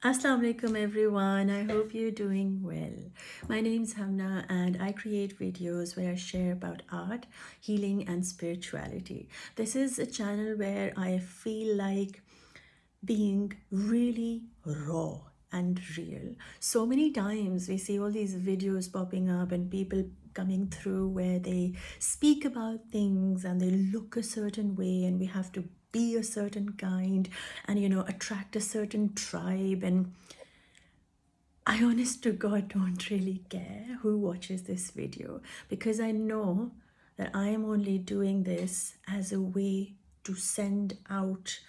Assalamu alaikum everyone. I hope you're doing well. My name's Hamna and I create videos where I share about art, healing and spirituality. This is a channel where I feel like being really raw and real. So many times we see all these videos popping up and people coming through where they speak about things and they look a certain way and we have to be a certain kind and attract a certain tribe. And I honest to God don't really care who watches this video because I know that I am only doing this as a way to send out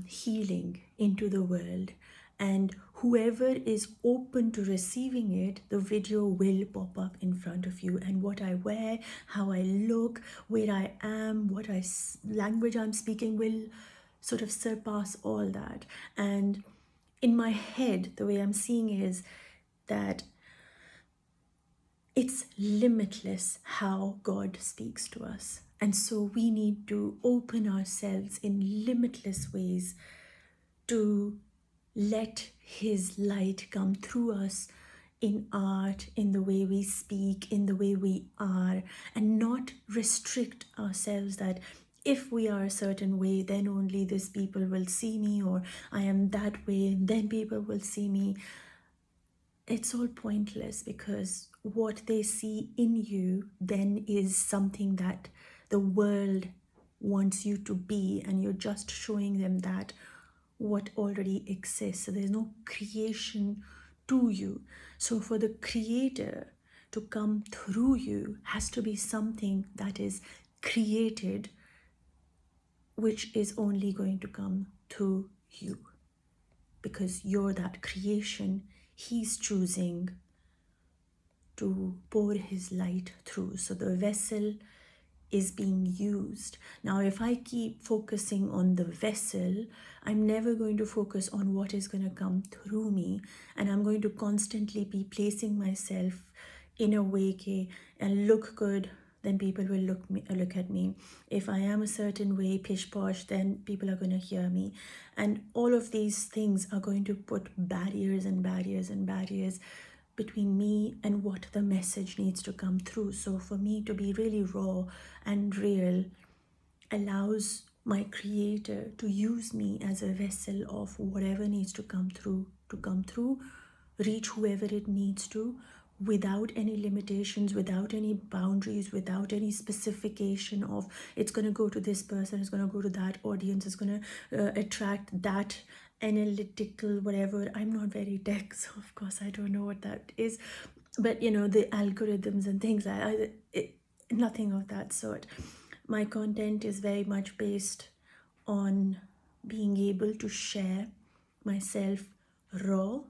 healing into the world, and whoever is open to receiving it, the video will pop up in front of you, and what I wear, how I look, where I am, language I'm speaking will sort of surpass all that. And in my head, the way I'm seeing is that it's limitless how God speaks to us. And so we need to open ourselves in limitless ways to let His light come through us in art, in the way we speak, in the way we are, and not restrict ourselves that if we are a certain way, then only these people will see me, or I am that way, then people will see me. It's all pointless because what they see in you then is something that the world wants you to be, and you're just showing them that what already exists. So there's no creation to you. So for the creator to come through you has to be something that is created, which is only going to come to you because you're that creation He's choosing to pour His light through. So the vessel is being used. Now, if I keep focusing on the vessel, I'm never going to focus on what is going to come through me, and I'm going to constantly be placing myself in a way and look good, then people will look at me. If I am a certain way, pish posh, then people are going to hear me, and all of these things are going to put barriers and barriers and barriers between me and what the message needs to come through. So for me to be really raw and real allows my creator to use me as a vessel of whatever needs to come through, reach whoever it needs to, without any limitations, without any boundaries, without any specification of it's going to go to this person, it's going to go to that audience, it's going to attract that analytical whatever. I'm not very tech, so of course I don't know what that is, but the algorithms and things like that, nothing of that sort. My content is very much based on being able to share myself raw,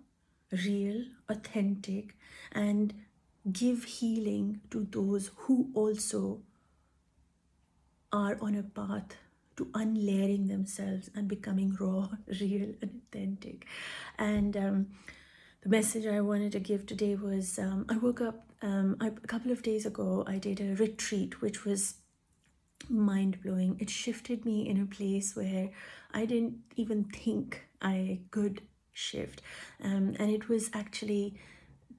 real, authentic, and give healing to those who also are on a path to unlayering themselves and becoming raw, real, and authentic. And the message I wanted to give today was I woke up a couple of days ago. I did a retreat, which was mind-blowing. It shifted me in a place where I didn't even think I could shift, and it was actually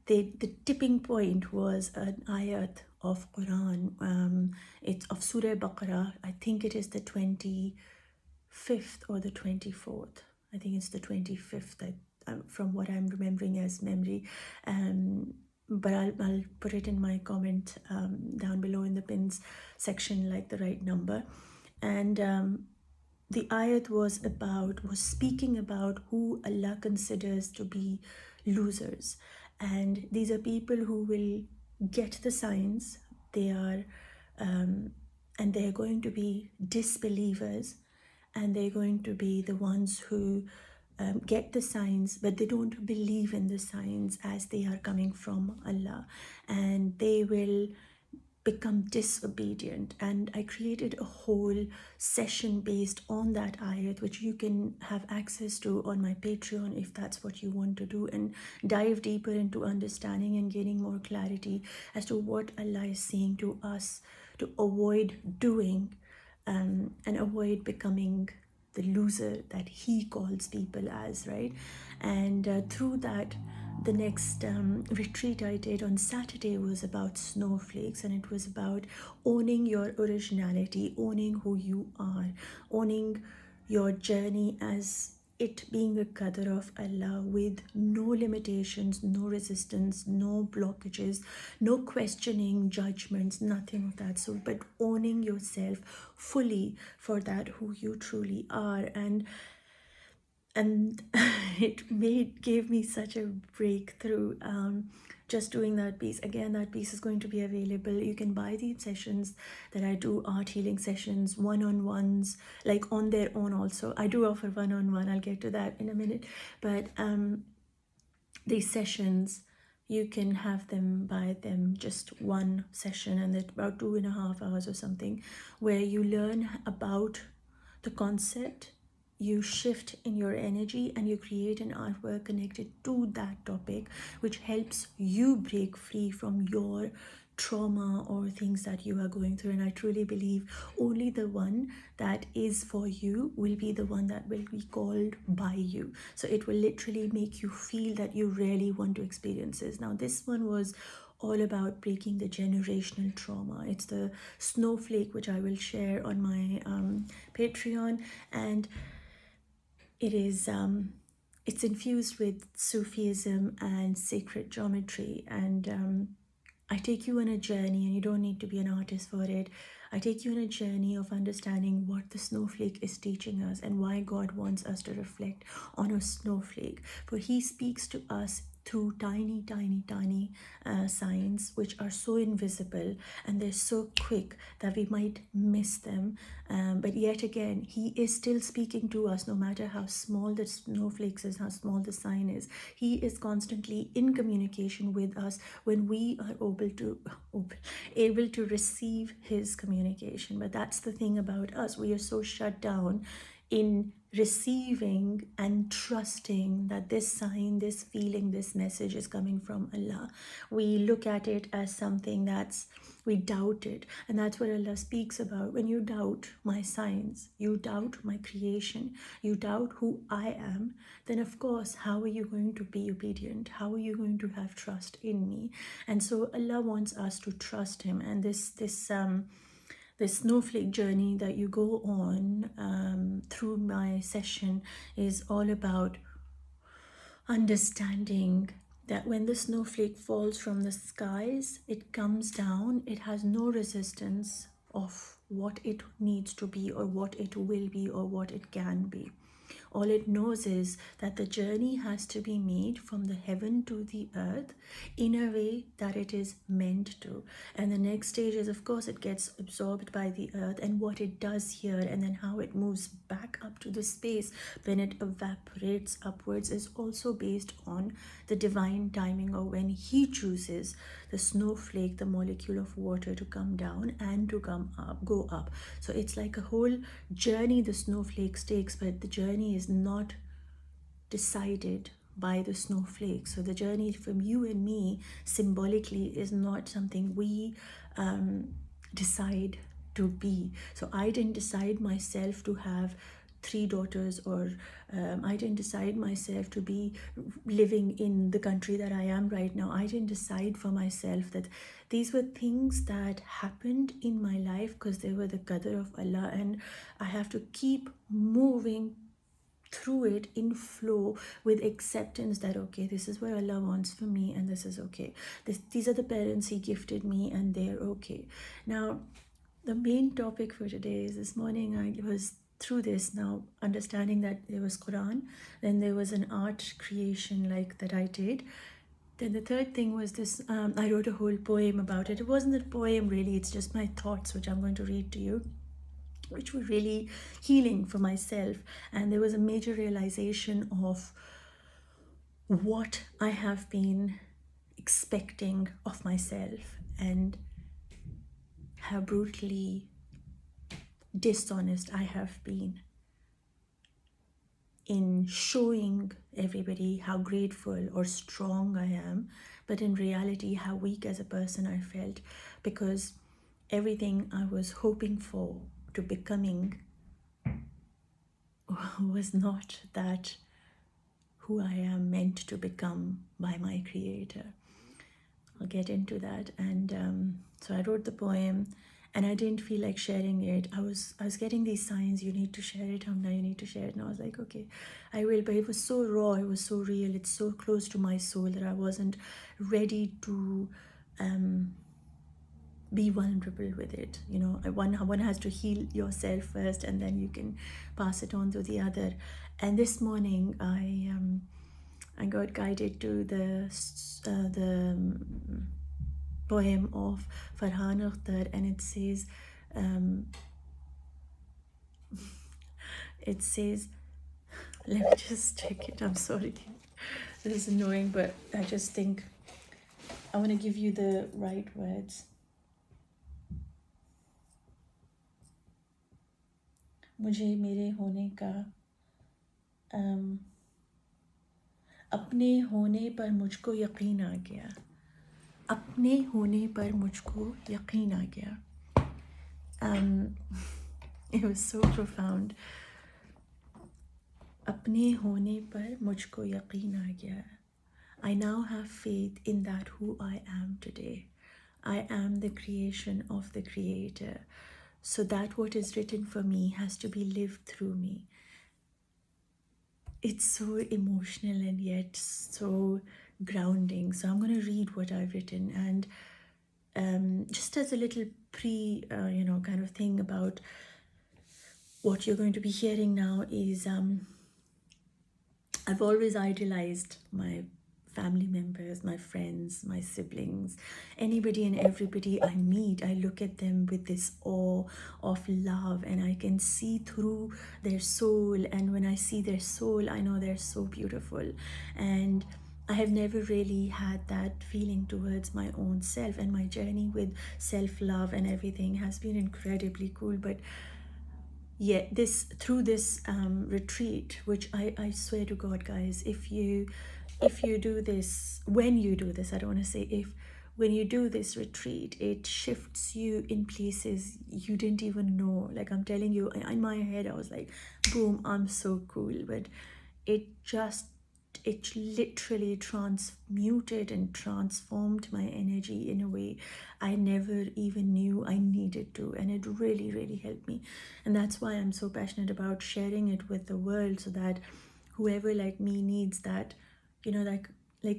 the tipping point was an ayat of Quran. It's of Surah Baqarah. I think it is the 25th or the 24th. I think it's the 25th, from what I'm remembering as memory. But I'll put it in my comment down below in the pins section, like the right number. And the ayat was speaking about who Allah considers to be losers. And these are people who will get the signs, they are and they're going to be disbelievers, and they're going to be the ones who get the signs, but they don't believe in the signs as they are coming from Allah, and they will become disobedient. And I created a whole session based on that ayat, which you can have access to on my Patreon if that's what you want to do, and dive deeper into understanding and gaining more clarity as to what Allah is saying to us to avoid doing and avoid becoming the loser that he calls people as, right? And through that, the next retreat I did on Saturday was about snowflakes, and it was about owning your originality, owning who you are, owning your journey as it being a qadr of Allah, with no limitations, no resistance, no blockages, no questioning, judgments, nothing of that sort, but owning yourself fully for that who you truly are. And it gave me such a breakthrough, just doing that piece. Again, that piece is going to be available. You can buy these sessions that I do, art healing sessions, one-on-ones, like on their own also. I do offer one-on-one, I'll get to that in a minute. But these sessions, you can have them, buy them, just one session, and it's about 2.5 hours or something, where you learn about the concept, you shift in your energy, and you create an artwork connected to that topic, which helps you break free from your trauma or things that you are going through. And I truly believe only the one that is for you will be the one that will be called by you. So it will literally make you feel that you really want to experience this. Now, this one was all about breaking the generational trauma. It's the snowflake, which I will share on my Patreon, and it is it's infused with Sufism and sacred geometry. And I take you on a journey, and you don't need to be an artist for it. I take you on a journey of understanding what the snowflake is teaching us and why God wants us to reflect on a snowflake. For he speaks to us through tiny, tiny, tiny signs, which are so invisible and they're so quick that we might miss them. But yet again, he is still speaking to us, no matter how small the snowflakes is, how small the sign is. He is constantly in communication with us when we are able to receive his communication. But that's the thing about us. We are so shut down in receiving and trusting that this sign, this feeling, this message is coming from Allah. We look at it as something we doubt it. And that's what Allah speaks about. When you doubt my signs, you doubt my creation, you doubt who I am, then of course, how are you going to be obedient? How are you going to have trust in me? And so Allah wants us to trust him. And this snowflake journey that you go on through my session is all about understanding that when the snowflake falls from the skies, it comes down, it has no resistance of what it needs to be or what it will be or what it can be. All it knows is that the journey has to be made from the heaven to the earth in a way that it is meant to. And the next stage is, of course, it gets absorbed by the earth, and what it does here and then how it moves back up to the space when it evaporates upwards is also based on the divine timing, or when he chooses the snowflake, the molecule of water, to come down and to go up. So it's like a whole journey the snowflakes takes, but the journey is not decided by the snowflake. So the journey from you and me symbolically is not something we decide to be. So I didn't decide myself to have 3 daughters, or I didn't decide myself to be living in the country that I am right now. I didn't decide for myself that these were things that happened in my life because they were the qadr of Allah, and I have to keep moving through it in flow with acceptance that, okay, this is what Allah wants for me, and this is okay. These are the parents he gifted me, and they're okay. Now, the main topic for today is, this morning I was through this, now understanding that there was Quran, then there was an art creation like that I did. Then the third thing was this, I wrote a whole poem about it. It wasn't a poem really, it's just my thoughts, which I'm going to read to you, which were really healing for myself. And there was a major realization of what I have been expecting of myself and how brutally dishonest I have been in showing everybody how grateful or strong I am, but in reality how weak as a person I felt, because everything I was hoping for to becoming was not that who I am meant to become by my creator. I'll get into that. And so I wrote the poem, and I didn't feel like sharing it. I was getting these signs, you need to share it, Hamna, you need to share it. And I was like, okay, I will. But it was so raw, it was so real, it's so close to my soul that I wasn't ready to be vulnerable with it. You know, one has to heal yourself first, and then you can pass it on to the other. And this morning, I got guided to the poem of Farhan Akhtar, and um, it says, let me just check it. I'm sorry, this is annoying, but I just think I want to give you the right words. मुझे मेरे होने का अपने होने पर मुझको यकीन आ गया, अपने होने पर मुझको यकीन आ गया. It was so profound. अपने होने पर मुझको यकीन आ गया. I now have faith in that who I am today. I am the creation of the Creator. So that what is written for me has to be lived through me. It's so emotional and yet so grounding. So I'm going to read what I've written, and just as a little kind of thing about what you're going to be hearing now is I've always idolized my family members, my friends, my siblings, anybody and everybody I meet. I look at them with this awe of love, and I can see through their soul. And when I see their soul, I know they're so beautiful. And I have never really had that feeling towards my own self, and my journey with self-love and everything has been incredibly cool. But yeah, this retreat, which I swear to God, guys, if you do this, when you do this, I don't want to say if, when you do this retreat, it shifts you in places you didn't even know. Like, I'm telling you, in my head I was like, boom, I'm so cool. But it literally transmuted and transformed my energy in a way I never even knew I needed to. And it really, really helped me. And that's why I'm so passionate about sharing it with the world, so that whoever like me needs that, like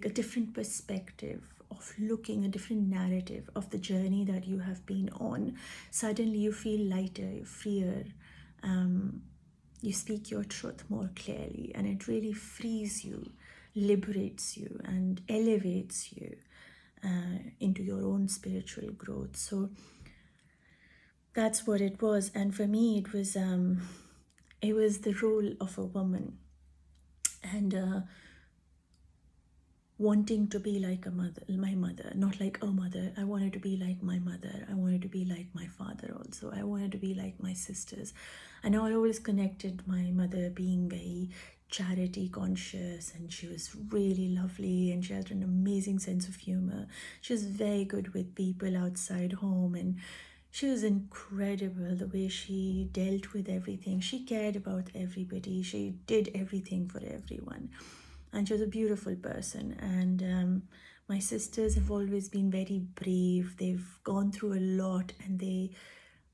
a different perspective of looking, a different narrative of the journey that you have been on, suddenly you feel lighter, you freer, you speak your truth more clearly, and it really frees you, liberates you, and elevates you into your own spiritual growth. So that's what it was. And for me, it was the role of a woman, and wanting to be like my mother, not like a mother. I wanted to be like my mother. I wanted to be like my father also. I wanted to be like my sisters. I know I always connected my mother being very charity conscious, and she was really lovely, and she had an amazing sense of humor. She was very good with people outside home, and she was incredible the way she dealt with everything. She cared about everybody. She did everything for everyone. And she was a beautiful person. And my sisters have always been very brave. They've gone through a lot, and they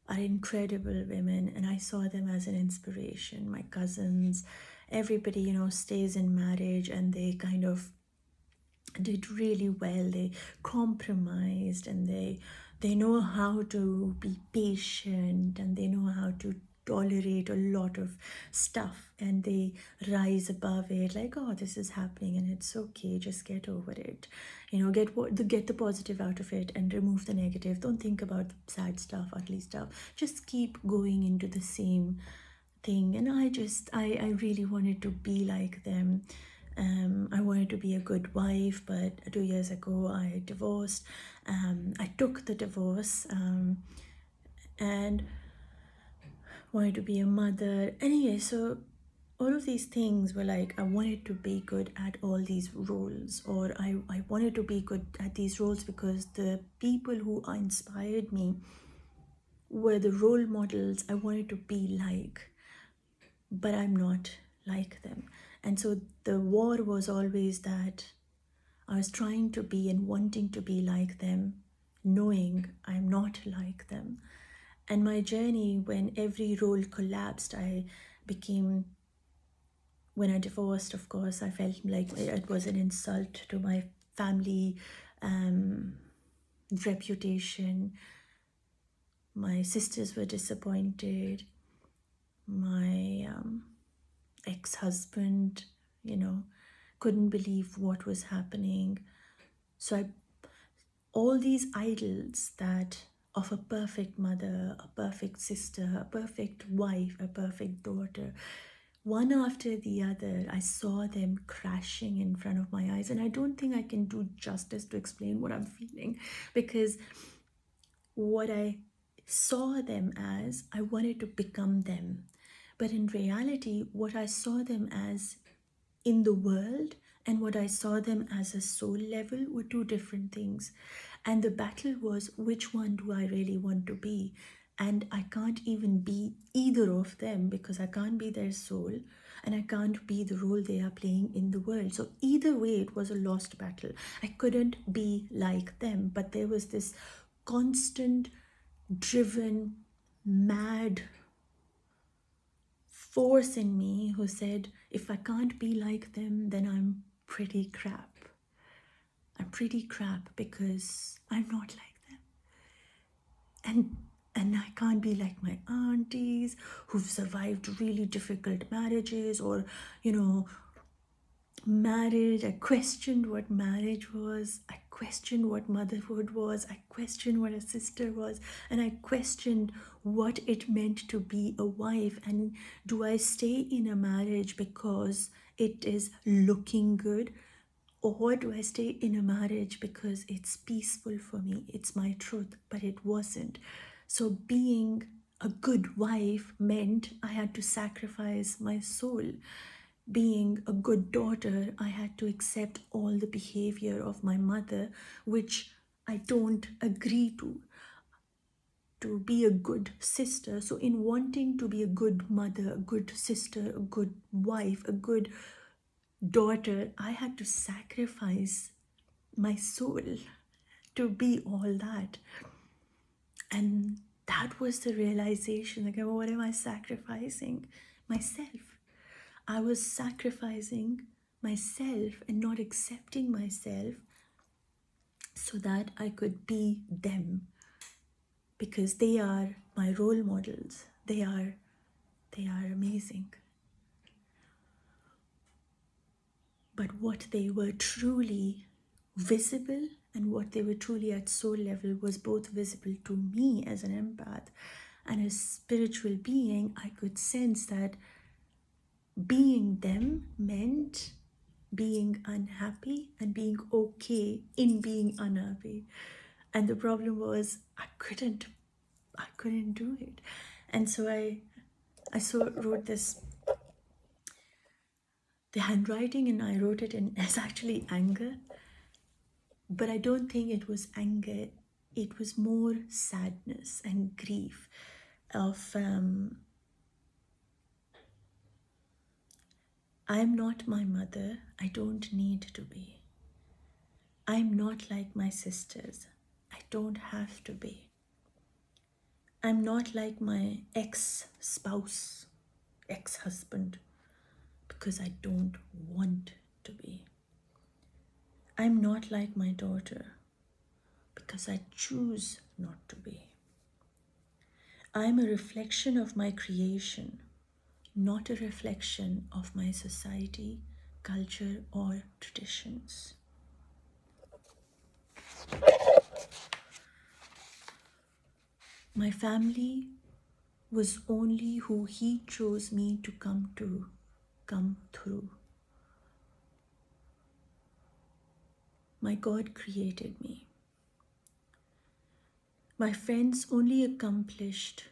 are incredible women, and I saw them as an inspiration. My cousins, everybody, stays in marriage, and they kind of did really well. They compromised, and they know how to be patient, and they know how to tolerate a lot of stuff, and they rise above it, like, oh, this is happening and it's okay, just get over it, get the positive out of it and remove the negative. Don't think about the sad stuff, ugly stuff, just keep going into the same thing. And I really wanted to be like them. I wanted to be a good wife, but 2 years ago I divorced. I took the divorce, and wanted to be a mother. Anyway, so all of these things were like, I wanted to be good at all these roles, or I wanted to be good at these roles because the people who inspired me were the role models I wanted to be like. but I'm not like them. And so the war was always that I was trying to be and wanting to be like them, knowing I'm not like them. And my journey, when every role collapsed, I became, when I divorced, of course, I felt like it was an insult to my family reputation. My sisters were disappointed. My ex-husband, couldn't believe what was happening. So all these idols that of a perfect mother, a perfect sister, a perfect wife, a perfect daughter, one after the other, I saw them crashing in front of my eyes. And I don't think I can do justice to explain what I'm feeling, because what I saw them as, I wanted to become them. But in reality, what I saw them as in the world and what I saw them as a soul level were two different things. And the battle was, which one do I really want to be? And I can't even be either of them, because I can't be their soul and I can't be the role they are playing in the world. So either way, it was a lost battle. I couldn't be like them, but there was this constant, driven, mad force in me who said, if I can't be like them, then I'm pretty crap. I'm pretty crap because I'm not like them. And I can't be like my aunties who've survived really difficult marriages, or, marriage. I questioned what marriage was. I questioned what motherhood was. I questioned what a sister was. And I questioned what it meant to be a wife. And do I stay in a marriage because it is looking good? Or do I stay in a marriage because it's peaceful for me? It's my truth, but it wasn't. So being a good wife meant I had to sacrifice my soul. Being a good daughter, I had to accept all the behavior of my mother, which I don't agree to be a good sister. So in wanting to be a good mother, a good sister, a good wife, a good daughter, I had to sacrifice my soul to be all that. And that was the realization, like, what am I sacrificing? Myself. I was sacrificing myself and not accepting myself so that I could be them, because they are my role models. They are amazing. But what they were truly visible and what they were truly at soul level was both visible to me as an empath and as spiritual being. I could sense that being them meant being unhappy and being okay in being unhappy. And the problem was I couldn't do it. And so I wrote this, the handwriting, and I wrote it in as actually anger. But I don't think it was anger. It was more sadness and grief of I'm not my mother. I don't need to be. I'm not like my sisters. I don't have to be. I'm not like my ex-spouse, ex-husband, because I don't want to be. I'm not like my daughter because I choose not to be. I'm a reflection of my creation, not a reflection of my society, culture, or traditions. My family was only who he chose me to come through. My God created me. My friends only accompanied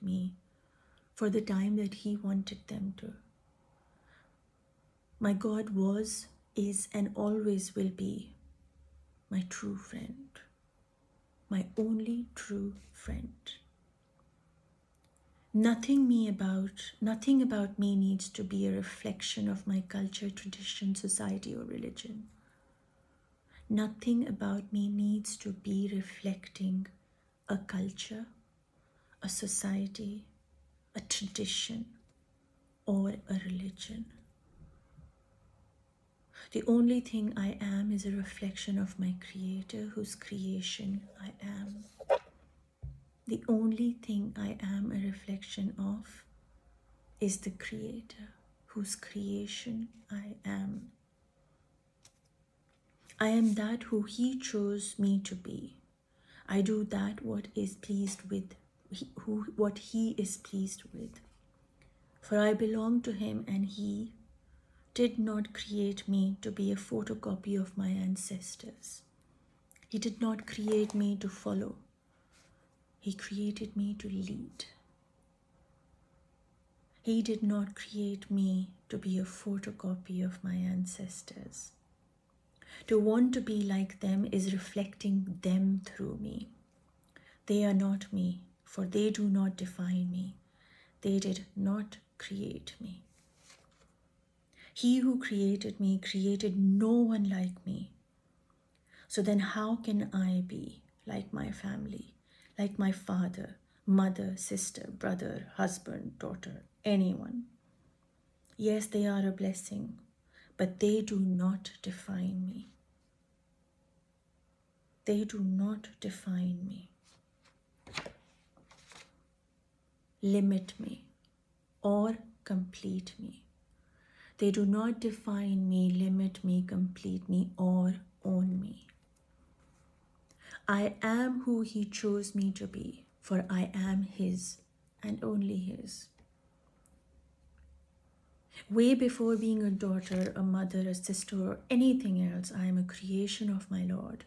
me for the time that he wanted them to. My God was, is, and always will be my true friend, my only true friend. Nothing about me needs to be a reflection of my culture, tradition, society, or religion. Nothing about me needs to be reflecting a culture, a society, a tradition, or a religion. The only thing I am is a reflection of my Creator, whose creation I am. The only thing I am a reflection of is the Creator, whose creation I am. I am that who He chose me to be. I do that what what He is pleased with. For I belong to Him, and He did not create me to be a photocopy of my ancestors. He did not create me to follow. He created me to lead. He did not create me to be a photocopy of my ancestors. To want to be like them is reflecting them through me. They are not me, for they do not define me. They did not create me. He who created me created no one like me. So then how can I be like my family, like my father, mother, sister, brother, husband, daughter, anyone? Yes, they are a blessing, but they do not define me. They do not define me, limit me, or complete me. They do not define me, limit me, complete me, or own me. I am who He chose me to be, for I am His and only His. Way before being a daughter, a mother, a sister, or anything else, I am a creation of my Lord.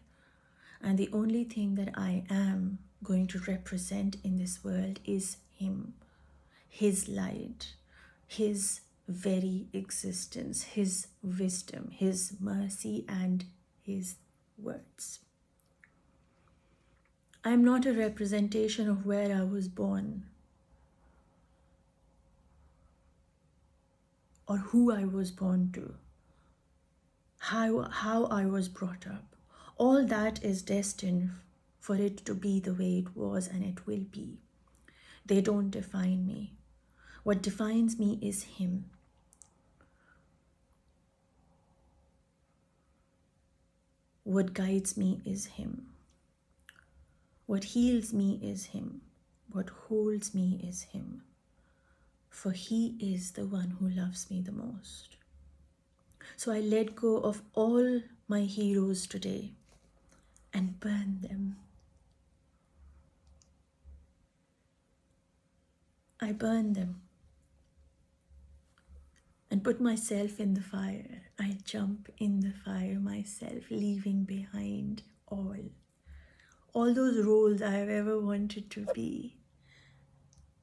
And the only thing that I am going to represent in this world is Him, His light, His very existence, His wisdom, His mercy, and His words. I am not a representation of where I was born or who I was born to, how I was brought up. All that is destined for it to be the way it was, and it will be. They don't define me. What defines me is Him. What guides me is Him. What heals me is Him. What holds me is Him. For He is the one who loves me the most. So I let go of all my heroes today and burn them. I burn them and put myself in the fire. I jump in the fire myself, leaving behind all those roles I have ever wanted to be.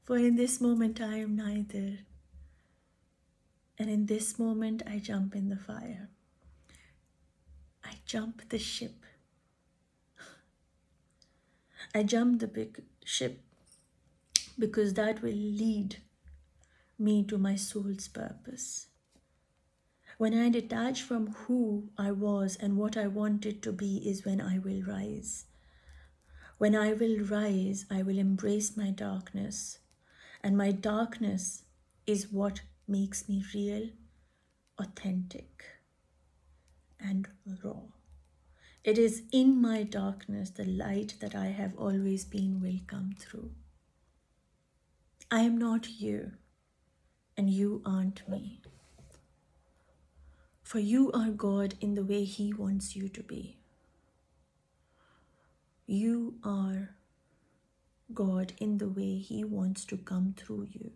For in this moment I am neither. And in this moment I jump in the fire. I jump the ship. I jump the big ship because that will lead me to my soul's purpose. When I detach from who I was and what I wanted to be is when I will rise. When I will rise, I will embrace my darkness. And my darkness is what makes me real, authentic, and raw. It is in my darkness the light that I have always been will come through. I am not you, and you aren't me. For you are God in the way He wants you to be. You are God in the way He wants to come through you.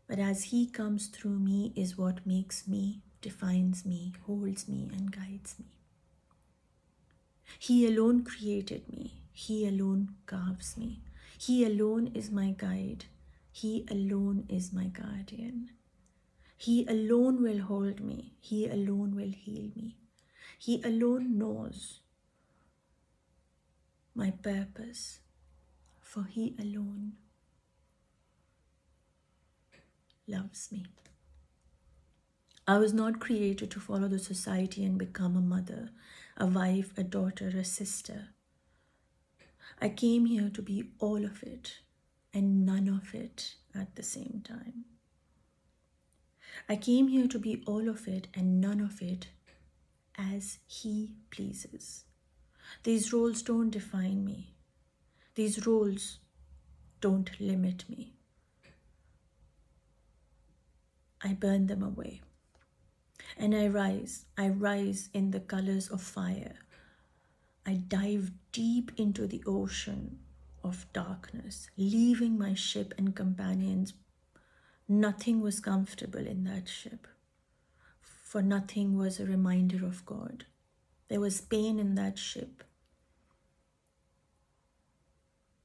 But as He comes through me is what makes me, defines me, holds me, and guides me. He alone created me. He alone carves me. He alone is my guide. He alone is my guardian. He alone will hold me. He alone will heal me. He alone knows my purpose, for He alone loves me. I was not created to follow the society and become a mother, a wife, a daughter, a sister. I came here to be all of it and none of it at the same time. I came here to be all of it and none of it as He pleases. These roles don't define me. These roles don't limit me. I burn them away. And I rise in the colors of fire. I dive deep into the ocean of darkness, leaving my ship and companions. Nothing was comfortable in that ship, for nothing was a reminder of God. There was pain in that ship.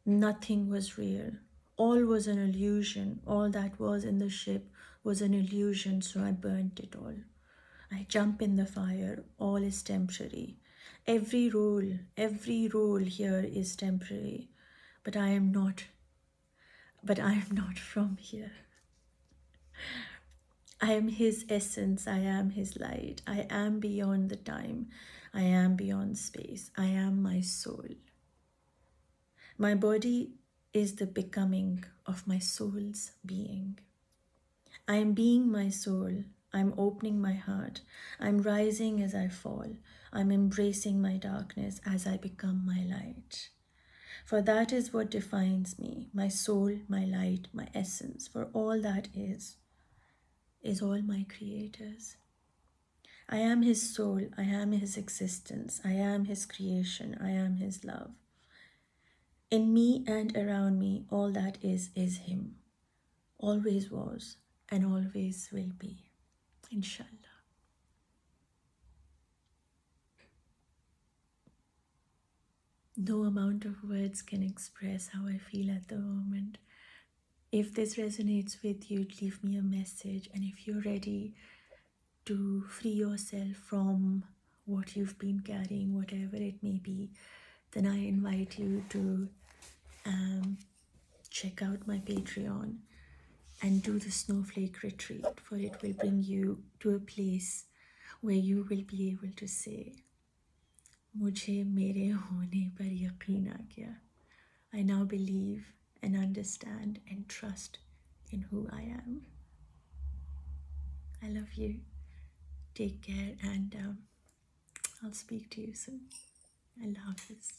Nothing was real. All was an illusion. All that was in the ship was an illusion, so I burnt it all. I jump in the fire. All is temporary. Every role here is temporary. But I am not, but I am not from here. I am His essence. I am His light. I am beyond the time. I am beyond space. I am my soul. My body is the becoming of my soul's being. I am being my soul. I'm opening my heart. I'm rising as I fall. I'm embracing my darkness as I become my light. For that is what defines me, my soul, my light, my essence. For all that is all my Creator's. I am His soul. I am His existence. I am His creation. I am His love. In me and around me, all that is Him. Always was and always will be. Inshallah. No amount of words can express how I feel at the moment. If this resonates with you, leave me a message. And if you're ready to free yourself from what you've been carrying, whatever it may be, then I invite you to check out my Patreon and do the snowflake retreat, for it will bring you to a place where you will be able to say, Mujhe mere hone par yaqeen aa gaya. I now believe and understand and trust in who I am. I love you. Take care, and I'll speak to you soon. Allah Hafiz.